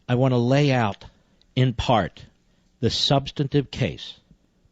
I want to lay out, in part, the substantive case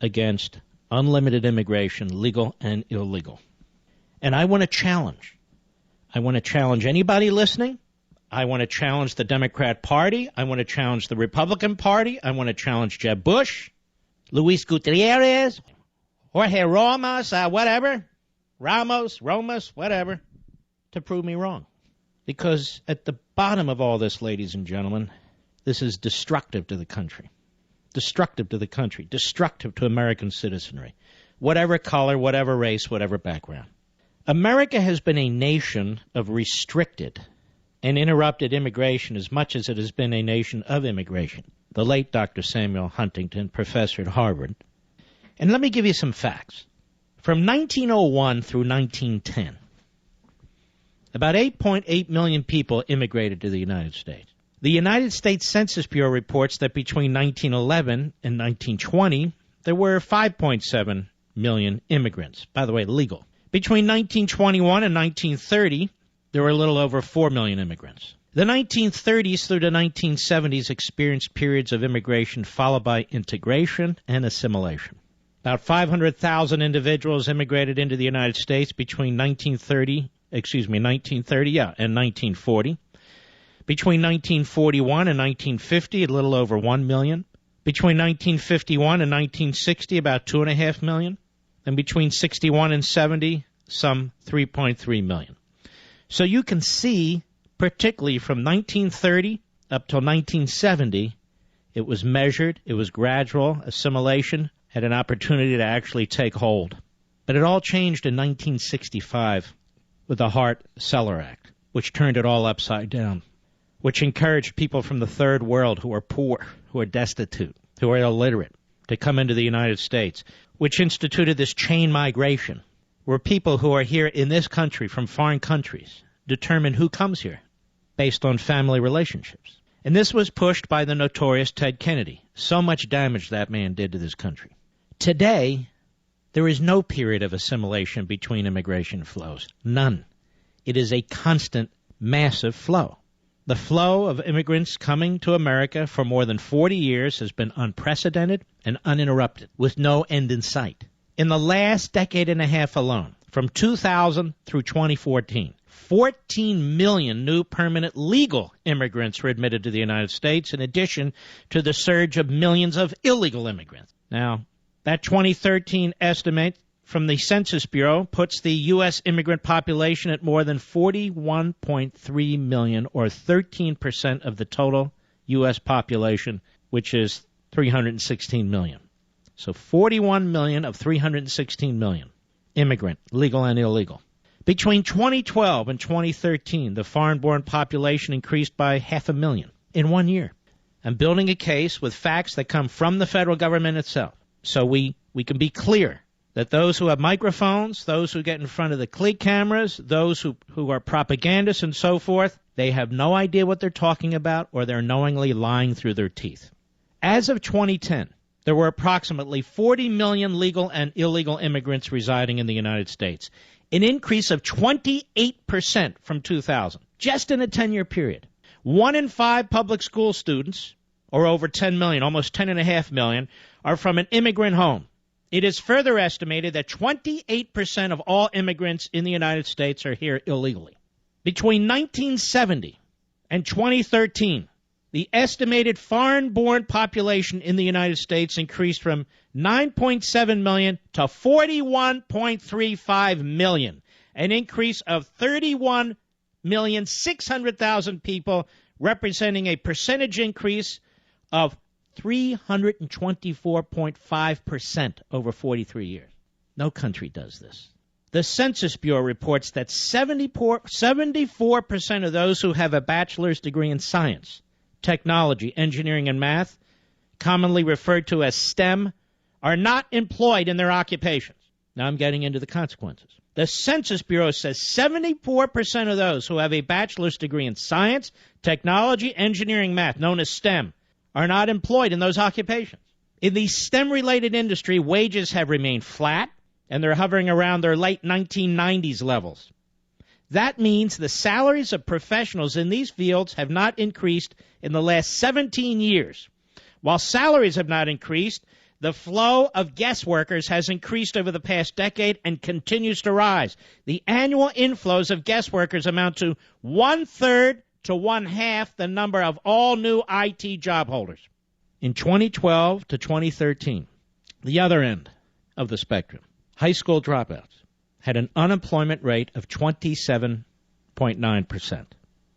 against unlimited immigration, legal and illegal. And I want to challenge. I want to challenge anybody listening. I want to challenge the Democrat Party. I want to challenge the Republican Party. I want to challenge Jeb Bush, Luis Gutierrez, Jorge Ramos, whatever, Ramos, whatever, to prove me wrong. Because at the bottom of all this, ladies and gentlemen, this is destructive to the country. Destructive to the country. Destructive to American citizenry. Whatever color, whatever race, whatever background. America has been a nation of restricted and interrupted immigration as much as it has been a nation of immigration. The late Dr. Samuel Huntington, professor at Harvard. And let me give you some facts. From 1901 through 1910, about 8.8 million people immigrated to the United States. The United States Census Bureau reports that between 1911 and 1920, there were 5.7 million immigrants, by the way, legal. Between 1921 and 1930, there were a little over 4 million immigrants. The 1930s through the 1970s experienced periods of immigration followed by integration and assimilation. About 500,000 individuals immigrated into the United States between 1930 and 1940. Between 1941 and 1950, a little over 1 million. Between 1951 and 1960, about 2.5 million. And between 61 and 70, some 3.3 million. So you can see, particularly from 1930 up till 1970, it was measured, it was gradual, assimilation had an opportunity to actually take hold. But it all changed in 1965 with the Hart-Celler Act, which turned it all upside down, which encouraged people from the third world who are poor, who are destitute, who are illiterate, to come into the United States, which instituted this chain migration, where people who are here in this country from foreign countries determine who comes here based on family relationships. And this was pushed by the notorious Ted Kennedy. So much damage that man did to this country. Today, there is no period of assimilation between immigration flows. None. It is a constant, massive flow. The flow of immigrants coming to America for more than 40 years has been unprecedented and uninterrupted, with no end in sight. In the last decade and a half alone, from 2000 through 2014, 14 million new permanent legal immigrants were admitted to the United States, in addition to the surge of millions of illegal immigrants. Now, that 2013 estimate from the Census Bureau puts the U.S. immigrant population at more than 41.3 million, or 13% of the total U.S. population, which is 316 million. So 41 million of 316 million, immigrant, legal and illegal. Between 2012 and 2013, the foreign-born population increased by 500,000 in 1 year. I'm building a case with facts that come from the federal government itself. So we can be clear that those who have microphones, those who get in front of the click cameras, those who are propagandists and so forth, they have no idea what they're talking about, or they're knowingly lying through their teeth. As of 2010, there were approximately 40 million legal and illegal immigrants residing in the United States, an increase of 28% from 2000, just in a 10-year period. 1 in 5 public school students, or over 10 million, almost 10.5 million, are from an immigrant home. It is further estimated that 28% of all immigrants in the United States are here illegally. Between 1970 and 2013, the estimated foreign-born population in the United States increased from 9.7 million to 41.35 million, an increase of 31,600,000 people, representing a percentage increase of 324.5% over 43 years. No country does this. The Census Bureau reports that 74% of those who have a bachelor's degree in science, technology, engineering, and math, commonly referred to as STEM, are not employed in their occupations. Now I'm getting into the consequences. The Census Bureau says 74% of those who have a bachelor's degree in science, technology, engineering, math, known as STEM, are not employed in those occupations. In the STEM-related industry, wages have remained flat, and they're hovering around their late 1990s levels. That means the salaries of professionals in these fields have not increased in the last 17 years. While salaries have not increased, the flow of guest workers has increased over the past decade and continues to rise. The annual inflows of guest workers amount to 1/3 to 1/2 the number of all new IT job holders. In 2012 to 2013, the other end of the spectrum, high school dropouts had an unemployment rate of 27.9%.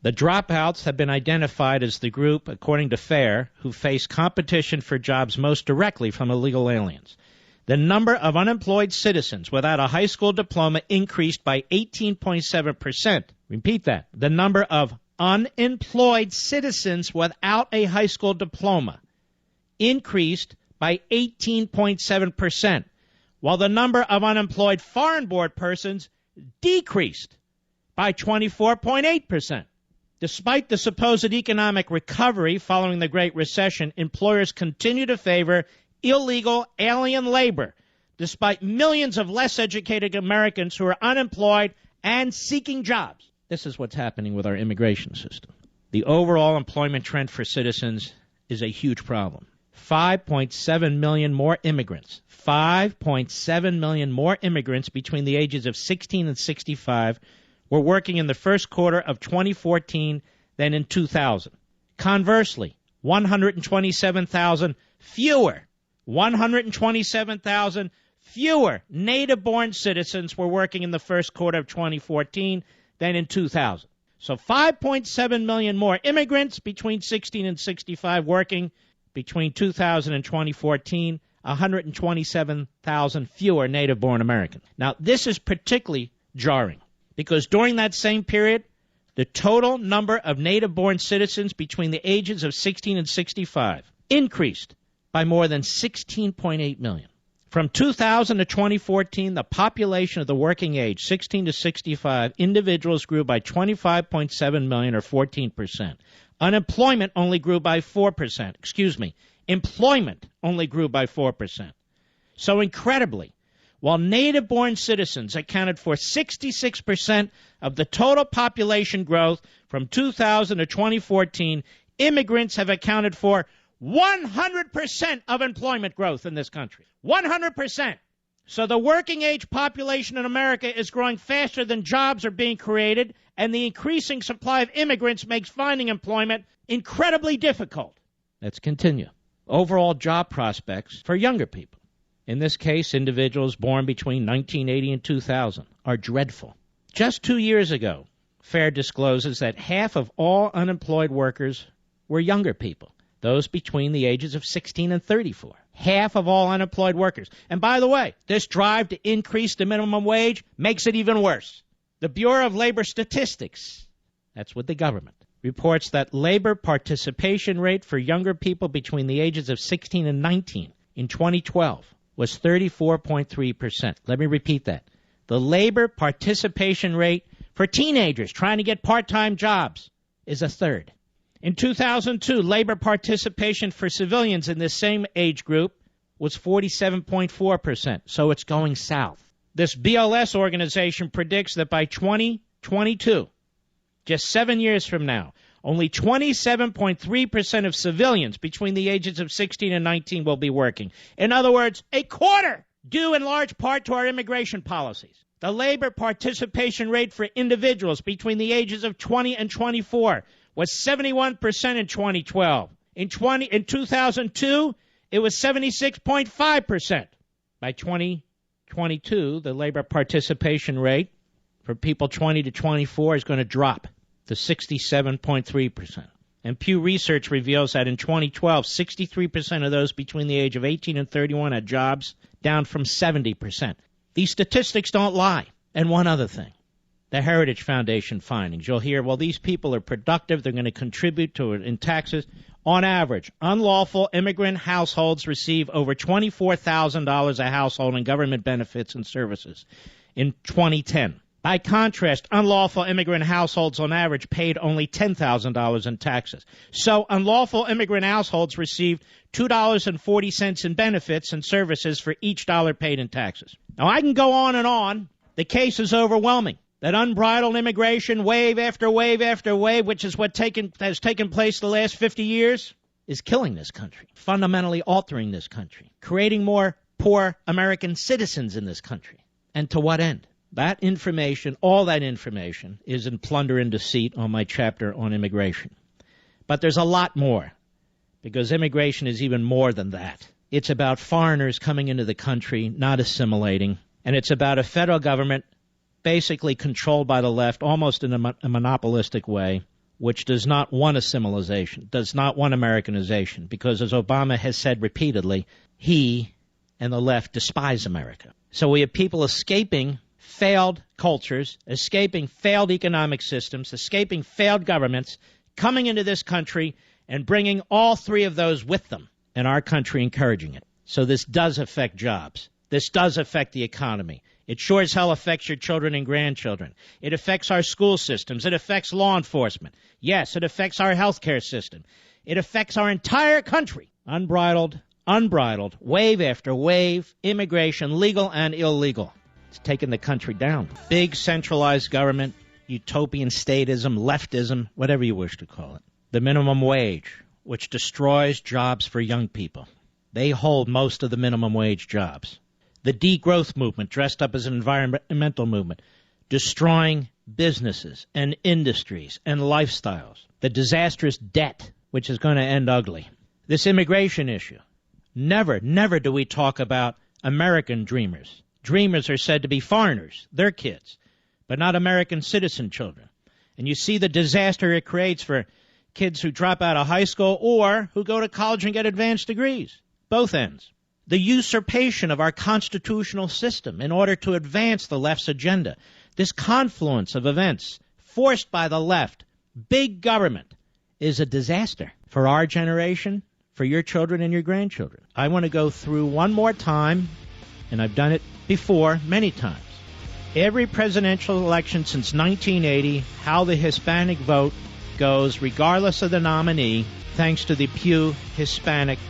The dropouts have been identified as the group, according to FAIR, who face competition for jobs most directly from illegal aliens. The number of unemployed citizens without a high school diploma increased by 18.7%. Repeat that. The number of unemployed citizens without a high school diploma increased by 18.7%, while the number of unemployed foreign-born persons decreased by 24.8%. Despite the supposed economic recovery following the Great Recession, employers continue to favor illegal alien labor, despite millions of less educated Americans who are unemployed and seeking jobs. This is what's happening with our immigration system. The overall employment trend for citizens is a huge problem. 5.7 million more immigrants. 5.7 million more immigrants between the ages of 16 and 65 were working in the first quarter of 2014 than in 2000. Conversely, 127,000 fewer native-born citizens were working in the first quarter of 2014 than in 2000. So 5.7 million more immigrants between 16 and 65 working between 2000 and 2014, 127,000 fewer native-born Americans. Now, this is particularly jarring because during that same period, the total number of native-born citizens between the ages of 16 and 65 increased by more than 16.8 million. From 2000 to 2014, the population of the working age, 16 to 65, individuals grew by 25.7 million or 14%. Unemployment only grew by 4%. Employment only grew by 4%. So incredibly, while native-born citizens accounted for 66% of the total population growth from 2000 to 2014, immigrants have accounted for 100% of employment growth in this country. 100%. So the working age population in America is growing faster than jobs are being created, and the increasing supply of immigrants makes finding employment incredibly difficult. Let's continue. Overall job prospects for younger people, in this case individuals born between 1980 and 2000, are dreadful. Just 2 years ago, FAIR discloses that half of all unemployed workers were younger people, those between the ages of 16 and 34. Half of all unemployed workers. And by the way, this drive to increase the minimum wage makes it even worse. The Bureau of Labor Statistics, that's with the government, reports that labor participation rate for younger people between the ages of 16 and 19 in 2012 was 34.3%. Let me repeat that. The labor participation rate for teenagers trying to get part-time jobs is a third. In 2002, labor participation for civilians in this same age group was 47.4%, so it's going south. This BLS organization predicts that by 2022, just 7 years from now, only 27.3% of civilians between the ages of 16 and 19 will be working. In other words, a quarter, due in large part to our immigration policies. The labor participation rate for individuals between the ages of 20 and 24 was 71% in 2012. In 2002, it was 76.5%. By 2022, the labor participation rate for people 20 to 24 is going to drop to 67.3%. And Pew Research reveals that in 2012, 63% of those between the age of 18 and 31 had jobs, down from 70%. These statistics don't lie. And one other thing. The Heritage Foundation findings. You'll hear, well, these people are productive. They're going to contribute to it in taxes. On average, unlawful immigrant households receive over $24,000 a household in government benefits and services in 2010. By contrast, unlawful immigrant households on average paid only $10,000 in taxes. So unlawful immigrant households received $2.40 in benefits and services for each dollar paid in taxes. Now, I can go on and on. The case is overwhelming. That unbridled immigration, wave after wave after wave, which is what has taken place the last 50 years, is killing this country, fundamentally altering this country, creating more poor American citizens in this country. And to what end? That information, all that information, is in Plunder and Deceit on my chapter on immigration. But there's a lot more, because immigration is even more than that. It's about foreigners coming into the country, not assimilating, and it's about a federal government basically controlled by the left, almost in a monopolistic way, which does not want assimilation, does not want Americanization, because as Obama has said repeatedly, he and the left despise America. So we have people escaping failed cultures, escaping failed economic systems, escaping failed governments, coming into this country and bringing all three of those with them, and our country encouraging it. So this does affect jobs. This does affect the economy. It sure as hell affects your children and grandchildren. It affects our school systems. It affects law enforcement. Yes, it affects our healthcare system. It affects our entire country. Unbridled, wave after wave, immigration, legal and illegal. It's taken the country down. Big centralized government, utopian statism, leftism, whatever you wish to call it. The minimum wage, which destroys jobs for young people. They hold most of the minimum wage jobs. The degrowth movement, dressed up as an environmental movement, destroying businesses and industries and lifestyles. The disastrous debt, which is going to end ugly. This immigration issue. Never do we talk about American dreamers. Dreamers are said to be foreigners, their kids, but not American citizen children. And you see the disaster it creates for kids who drop out of high school or who go to college and get advanced degrees. Both ends. The usurpation of our constitutional system in order to advance the left's agenda. This confluence of events forced by the left, big government, is a disaster for our generation, for your children and your grandchildren. I want to go through one more time, and I've done it before many times. Every presidential election since 1980, how the Hispanic vote goes, regardless of the nominee, thanks to the PewHispanic.org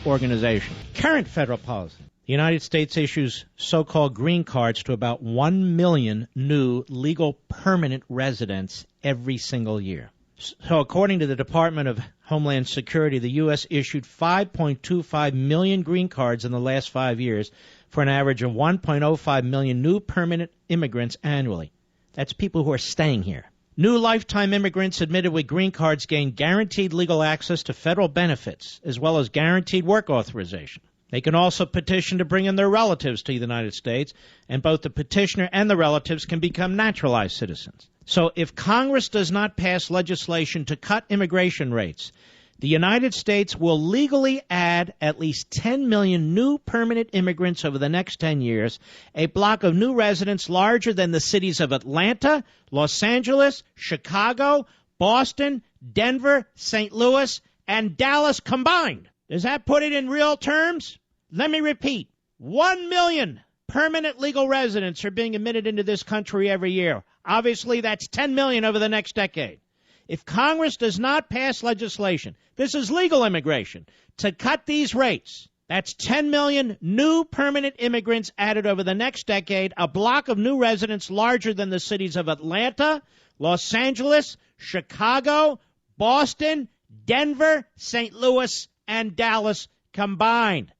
organization. Current federal policy. The United States issues so-called green cards to about 1 million new legal permanent residents every single year. So according to the Department of Homeland Security, the U.S. issued 5.25 million green cards in the last 5 years for an average of 1.05 million new permanent immigrants annually. That's people who are staying here. New lifetime immigrants admitted with green cards gain guaranteed legal access to federal benefits, as well as guaranteed work authorization. They can also petition to bring in their relatives to the United States, and both the petitioner and the relatives can become naturalized citizens. So if Congress does not pass legislation to cut immigration rates, the United States will legally add at least 10 million new permanent immigrants over the next 10 years, a block of new residents larger than the cities of Atlanta, Los Angeles, Chicago, Boston, Denver, St. Louis, and Dallas combined. Does that put it in real terms? Let me repeat. 1 million permanent legal residents are being admitted into this country every year. Obviously, that's 10 million over the next decade. If Congress does not pass legislation, this is legal immigration, to cut these rates, that's 10 million new permanent immigrants added over the next decade, a block of new residents larger than the cities of Atlanta, Los Angeles, Chicago, Boston, Denver, St. Louis, and Dallas combined.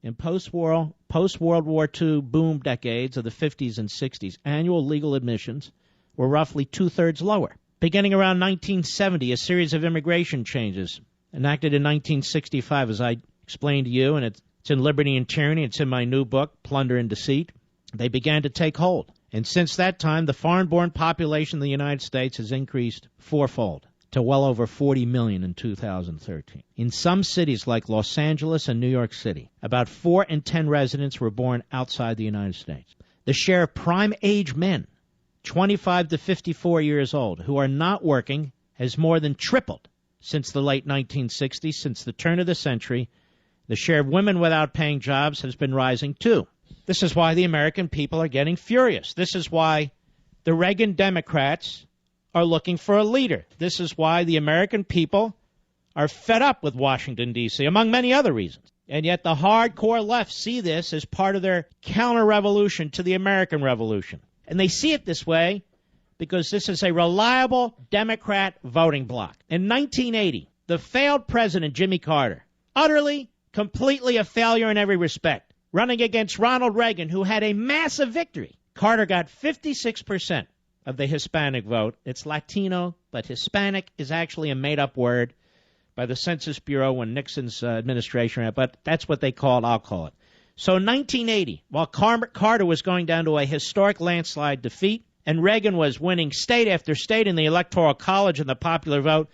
In post-World War II boom decades of the 50s and 60s, annual legal admissions were roughly two-thirds lower. Beginning around 1970, a series of immigration changes enacted in 1965, as I explained to you, and it's in Liberty and Tyranny. It's in my new book, Plunder and Deceit. They began to take hold. And since that time, the foreign-born population of the United States has increased fourfold to well over 40 million in 2013. In some cities like Los Angeles and New York City, about 4 in 10 residents were born outside the United States. The share of prime-age men, 25 to 54 years old, who are not working, has more than tripled since the late 1960s. Since the turn of the century, the share of women without paying jobs has been rising too. This is why the American people are getting furious. This is why the Reagan Democrats are looking for a leader. This is why the American people are fed up with Washington, D.C., among many other reasons. And yet the hardcore left see this as part of their counter-revolution to the American Revolution. And they see it this way because this is a reliable Democrat voting bloc. In 1980, the failed president, Jimmy Carter, utterly, completely a failure in every respect, running against Ronald Reagan, who had a massive victory. Carter got 56% of the Hispanic vote. It's Latino, but Hispanic is actually a made-up word by the Census Bureau when Nixon's administration, but that's what they call it, I'll call it. So in 1980, while Carter was going down to a historic landslide defeat, and Reagan was winning state after state in the Electoral College and the popular vote,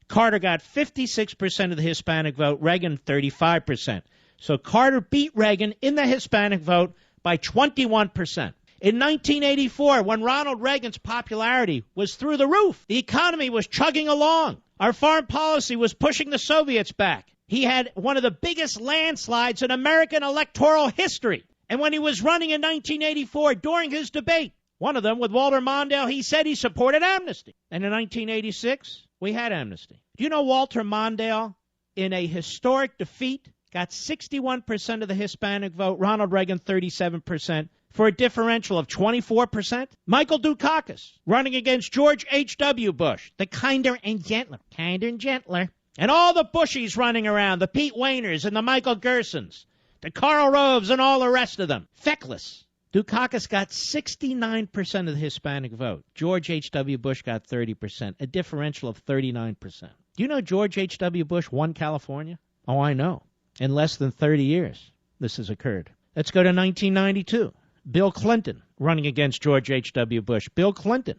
Carter got 56% of the Hispanic vote, Reagan 35%. So Carter beat Reagan in the Hispanic vote by 21%. In 1984, when Ronald Reagan's popularity was through the roof, the economy was chugging along. Our foreign policy was pushing the Soviets back. He had one of the biggest landslides in American electoral history. And when he was running in 1984 during his debate, one of them with Walter Mondale, he said he supported amnesty. And in 1986, we had amnesty. Do you know Walter Mondale, in a historic defeat, got 61% of the Hispanic vote, Ronald Reagan 37%, for a differential of 24%? Michael Dukakis, running against George H.W. Bush, the kinder and gentler, and all the Bushies running around, the Pete Wainers and the Michael Gersons, the Karl Roves and all the rest of them, feckless. Dukakis got 69% of the Hispanic vote. George H.W. Bush got 30%, a differential of 39%. Do you know George H.W. Bush won California? Oh, I know. In less than 30 years, this has occurred. Let's go to 1992. Bill Clinton running against George H.W. Bush. Bill Clinton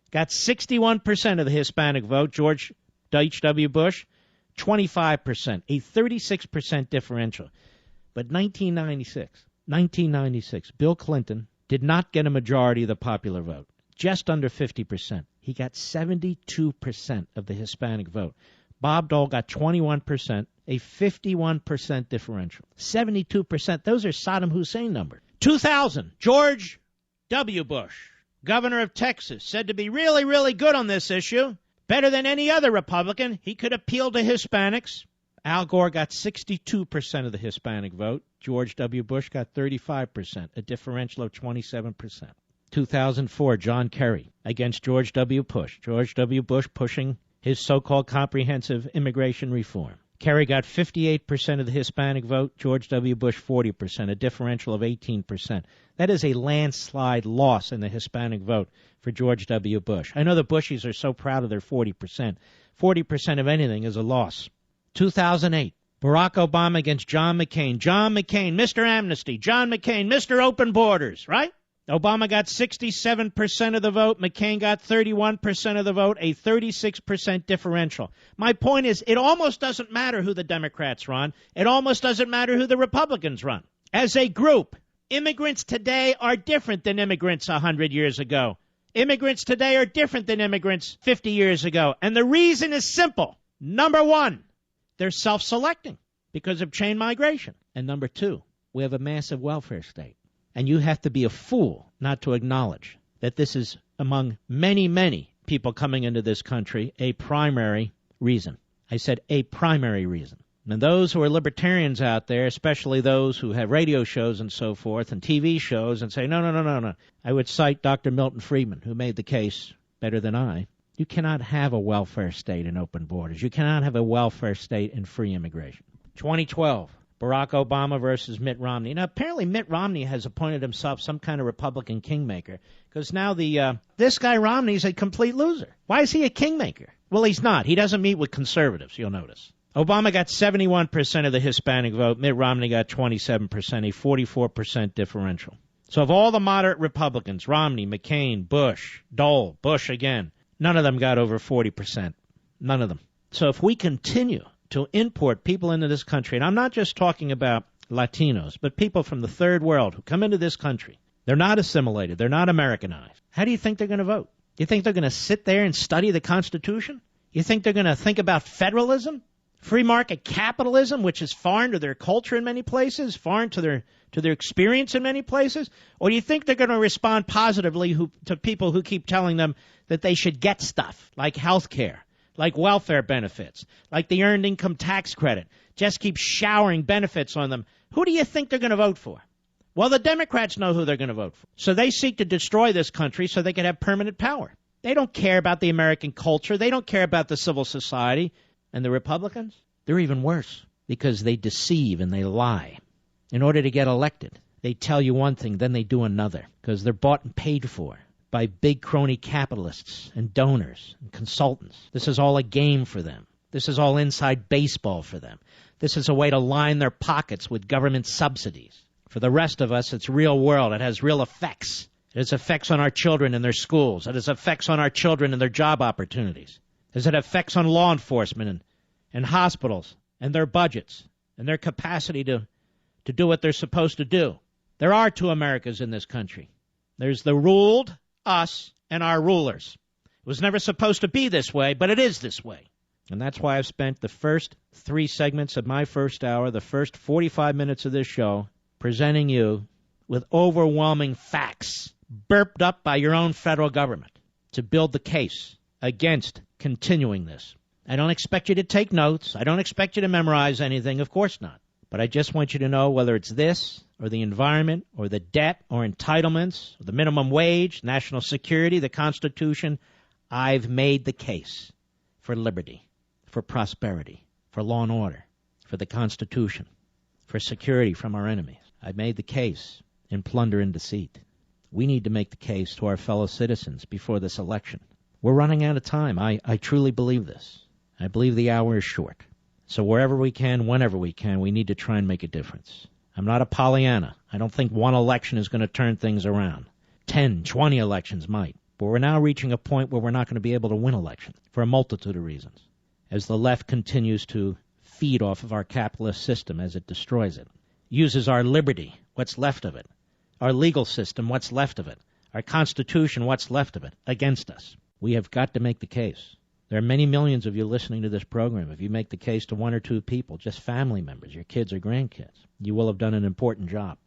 got 61% of the Hispanic vote. George H.W. Bush, 25%, a 36% differential. But 1996, Bill Clinton did not get a majority of the popular vote, just under 50%. He got 72% of the Hispanic vote. Bob Dole got 21%, a 51% differential. 72%, those are Saddam Hussein numbers. 2000, George W. Bush, governor of Texas, said to be really, really good on this issue, better than any other Republican. He could appeal to Hispanics. Al Gore got 62% of the Hispanic vote. George W. Bush got 35%, a differential of 27%. 2004, John Kerry against George W. Bush. George W. Bush pushing his so-called comprehensive immigration reform. Kerry got 58% of the Hispanic vote. George W. Bush, 40%, a differential of 18%. That is a landslide loss in the Hispanic vote for George W. Bush. I know the Bushies are so proud of their 40%. 40% of anything is a loss. 2008, Barack Obama against John McCain. John McCain, Mr. Amnesty. John McCain, Mr. Open Borders, right? Obama got 67% of the vote. McCain got 31% of the vote, a 36% differential. My point is, it almost doesn't matter who the Democrats run. It almost doesn't matter who the Republicans run. As a group, immigrants today are different than immigrants 100 years ago. Immigrants today are different than immigrants 50 years ago. And the reason is simple. Number one, they're self-selecting because of chain migration. And number two, we have a massive welfare state. And you have to be a fool not to acknowledge that this is, among many, many people coming into this country, a primary reason. I said a primary reason. And those who are libertarians out there, especially those who have radio shows and so forth and TV shows and say, no. I would cite Dr. Milton Friedman, who made the case better than I. You cannot have a welfare state in open borders. You cannot have a welfare state in free immigration. 2012. Barack Obama versus Mitt Romney. Now, apparently Mitt Romney has appointed himself some kind of Republican kingmaker because now this guy Romney's a complete loser. Why is he a kingmaker? Well, he's not. He doesn't meet with conservatives, you'll notice. Obama got 71% of the Hispanic vote. Mitt Romney got 27%, a 44% differential. So of all the moderate Republicans, Romney, McCain, Bush, Dole, Bush again, none of them got over 40%. None of them. So if we continue to import people into this country, and I'm not just talking about Latinos, but people from the third world who come into this country. They're not assimilated. They're not Americanized. How do you think they're going to vote? You think they're going to sit there and study the Constitution? You think they're going to think about federalism, free market capitalism, which is foreign to their culture in many places, foreign to their experience in many places? Or do you think they're going to respond positively to people who keep telling them that they should get stuff like health care, like welfare benefits, like the earned income tax credit, just keep showering benefits on them? Who do you think they're going to vote for? Well, the Democrats know who they're going to vote for. So they seek to destroy this country so they can have permanent power. They don't care about the American culture. They don't care about the civil society. And the Republicans, they're even worse because they deceive and they lie. In order to get elected, they tell you one thing, then they do another because they're bought and paid for by big crony capitalists and donors and consultants. This is all a game for them. This is all inside baseball for them. This is a way to line their pockets with government subsidies. For the rest of us, it's real world. It has real effects. It has effects on our children and their schools. It has effects on our children and their job opportunities. It has effects on law enforcement and hospitals and their budgets and their capacity to do what they're supposed to do. There are two Americas in this country. There's the ruled, us, and our rulers. It was never supposed to be this way, but it is this way. And that's why I've spent the first 3 segments of my first hour, the first 45 minutes of this show, presenting you with overwhelming facts burped up by your own federal government to build the case against continuing this. I don't expect you to take notes. I don't expect you to memorize anything. Of course not. But I just want you to know whether it's this or the environment or the debt or entitlements or the minimum wage, national security, the Constitution, I've made the case for liberty, for prosperity, for law and order, for the Constitution, for security from our enemies. I've made the case in plunder and deceit. We need to make the case to our fellow citizens before this election. We're running out of time. I truly believe this. I believe the hour is short. So wherever we can, whenever we can, we need to try and make a difference. I'm not a Pollyanna. I don't think one election is going to turn things around. 10, 20 elections might. But we're now reaching a point where we're not going to be able to win elections for a multitude of reasons. As the left continues to feed off of our capitalist system as it destroys it, uses our liberty, what's left of it, our legal system, what's left of it, our Constitution, what's left of it, against us. We have got to make the case. There are many millions of you listening to this program. If you make the case to 1 or 2 people, just family members, your kids or grandkids, you will have done an important job.